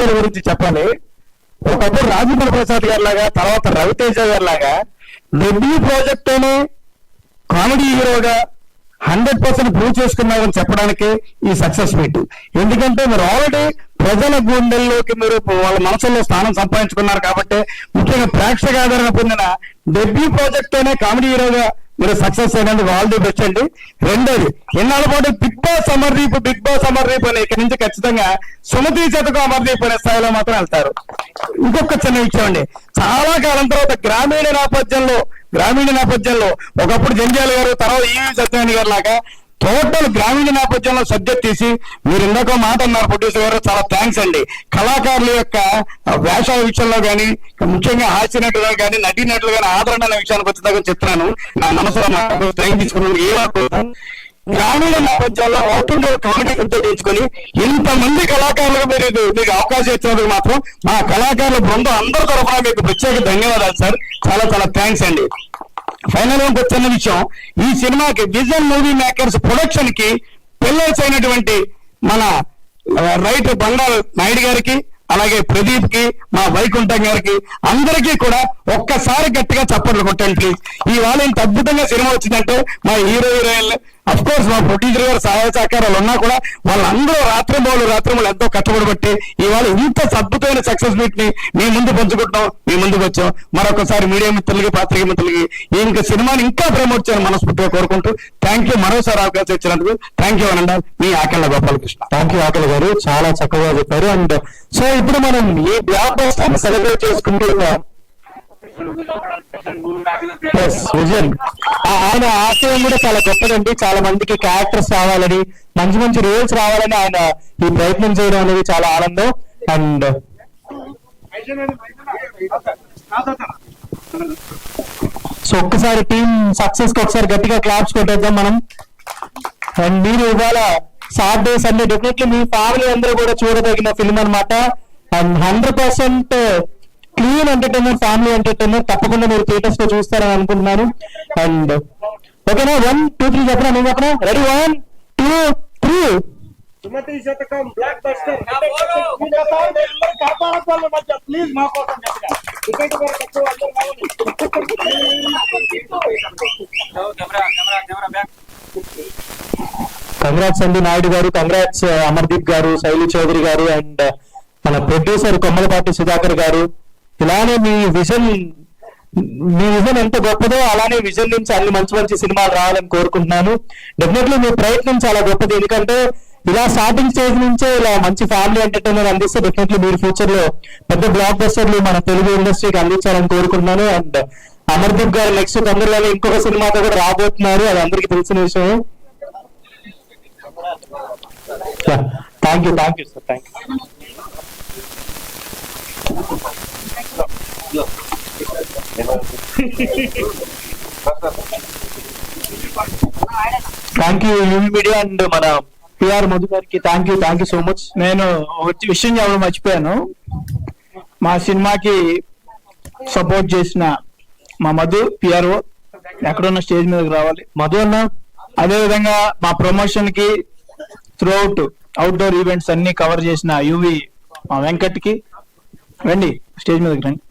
హీరోల గురించి చెప్పాలి. ఒకప్పుడు రాజేంద్ర ప్రసాద్ గారి లాగా, తర్వాత రవితేజ గారి లాగా డెబ్యూ ప్రాజెక్ట్ అనే కామెడీ హీరోగా 100% ప్రూవ్ చేసుకున్నామని చెప్పడానికి ఈ సక్సెస్ మీట్. ఎందుకంటే మీరు ఆల్రెడీ ప్రజల గుండెల్లోకి మీరు వాళ్ళ మనసుల్లో స్థానం సంపాదించుకున్నారు కాబట్టి, ముఖ్యంగా ప్రేక్షక ఆదరణ పొందిన డెబ్యూ ప్రాజెక్ట్ అనే కామెడీ హీరోగా మీరు సక్సెస్ అయినందుకు ఆల్ ది బెస్ట్ అండి. రెండోది, ఎన్నాళ్ళ పాటు బిగ్ బాస్ అమర్దీప్ అని ఇక్కడి నుంచి ఖచ్చితంగా సుమతి చేతకు అమర్దీప్ అనే స్థాయిలో మాత్రం వెళ్తారు. ఇంకొక చిన్న విషయం అండి, చాలా కాలం తర్వాత గ్రామీణ నేపథ్యంలో ఒకప్పుడు జంజాల గారు, తర్వాత ఈవి సత్యనారాయణ గారు లాగా టోటల్ గ్రామీణ నేపథ్యంలో సబ్జెక్ట్ తీసి, మీరు ఇందాక మాట అన్నారు ప్రొడ్యూసర్ గారు, చాలా థ్యాంక్స్ అండి. కళాకారుల యొక్క వేష విషయంలో కానీ, ముఖ్యంగా హాస్య నటులు కానీ, నటీనటులు కానీ ఆదరణ అనే విషయానికి వచ్చేదాకా చెప్తున్నాను. నా మనసులో ట్రైన్ తీసుకున్నాను. గ్రామీణ నేపథ్యంలో అవుట్డోర్ కామెడీ తెచ్చుకొని ఇంతమంది కళాకారులకు మీకు అవకాశం ఇచ్చినందుకు మాత్రం మా కళాకారుల బృందం అందరి తరఫున మీకు ప్రత్యేక ధన్యవాదాలు సార్. చాలా చాలా థ్యాంక్స్ అండి. ఫైనల్ గా చిన్న విషయం, ఈ సినిమాకి విజన్ మూవీ మేకర్స్ ప్రొడక్షన్ కి పిల్లర్స్ అయినటువంటి మన రైటర్ బండారు నాయుడు గారికి, అలాగే ప్రదీప్ కి, మా వైకుంఠం గారికి, అందరికీ కూడా ఒక్కసారి గట్టిగా చప్పట్లు కొట్టండి ప్లీజ్. ఇవాళ ఇంత అద్భుతంగా సినిమా వచ్చిందంటే మా హీరోయిన్లు, అఫ్ కోర్స్ మా ప్రొడ్యూసర్ గారు సహాయ సహకారాలు ఉన్నా కూడా వాళ్ళందరూ రాత్రింబోళ్ళు ఎంతో కష్టపడి బట్టి ఇవాళ ఇంత అద్భుతమైన సక్సెస్ మీట్ ని మీ ముందు పంచుకుంటాం, మీ ముందుకు వచ్చాం. మరొకసారి మీడియా మిత్రులకి, పాత్రిక మిత్రులకి ఇంకా సినిమాని ఇంకా ప్రమోట్ చేయాలని మనస్ఫూర్తిగా కోరుకుంటూ థ్యాంక్ యూ. మరోసారి అవకాశం ఇచ్చినందుకు థ్యాంక్ యూ అనండి. మీ ఆకళ్ళ గోపాలకృష్ణ. థ్యాంక్ యూ ఆకల్ గారు, చాలా చక్కగా చెప్పారు. అండ్ సో ఇప్పుడు మనం ఈ బ్లాక్ బస్టర్ సెలబ్రేట్ చేసుకుంటూ ఆయన ఆశయం కూడా చాలా గొప్పదండి. చాలా మందికి క్యారెక్టర్స్ రావాలని, మంచి మంచి రోల్స్ రావాలని ఆయన ఈ ప్రయత్నం చేయడం అనేది చాలా ఆనందం. అండ్ సో ఒక్కసారి టీం సక్సెస్ కి ఒకసారి గట్టిగా క్లాప్స్ కొట్టేద్దాం మనం. అండ్ మీరు ఇవాళ సాటర్డే సండే డెఫినెట్లీ మీ ఫ్యామిలీ అందరూ కూడా చూడదగిన ఫిల్మ్ అనమాట. And 100% clean entertainment, family entertainment తప్పకుండా మీరు థియేటర్స్ లో చూస్తారని అనుకుంటున్నాను. అండ్ ఓకేనా, 1 2 3 చెప్పనా? నేను చెప్పనా? రెడీ 1 2 3. సుమతి శతకం బ్లాక్ బస్టర్ ప్లీజ్ మా కోసం కంగ్రాట్స్ అండి నాయుడు గారు, కంగ్రాట్స్ అమర్దీప్ గారు, శైలి చౌదరి గారు, అండ్ మన ప్రొడ్యూసర్ కొమ్మలపాటి సుధాకర్ గారు. ఇలానే మీ విజన్ ఎంత గొప్పదో అలానే విజన్ నుంచి అన్ని మంచి మంచి సినిమాలు రావాలని కోరుకుంటున్నాను. డెఫినెట్లీ మీ ప్రయత్నం చాలా గొప్పది, ఎందుకంటే ఇలా స్టార్టింగ్ స్టేజ్ నుంచే ఇలా మంచి ఫ్యామిలీ ఎంటర్టైనర్ అందిస్తే డెఫినెట్లీ మీరు ఫ్యూచర్ లో పెద్ద బ్లాక్ బస్టర్లు మన తెలుగు ఇండస్ట్రీకి అందించాలని కోరుకుంటున్నాను. అండ్ అమర్దీప్ గారు నెక్స్ట్ తొందరలోనే ఇంకొక సినిమాతో కూడా రాబోతున్నారు, అది అందరికీ తెలిసిన విషయం. Thank you sir, thank you. Thank you UV media and మన పిఆర్ మధు గారికి థ్యాంక్ యూ సో మచ్. నేను విషయం చెప్పడం మర్చిపోయాను. మా సినిమాకి సపోర్ట్ చేసిన మా మధు పిఆర్ఓ ఎక్కడున్న స్టేజ్ మీదకి రావాలి. మధు అన్న, అదే విధంగా మా ప్రమోషన్ కి త్రూ అవుట్డోర్ ఈవెంట్స్ అన్ని కవర్ చేసిన యూవి మా వెంకట్ కి రండి, స్టేజ్ మీదకి రండి.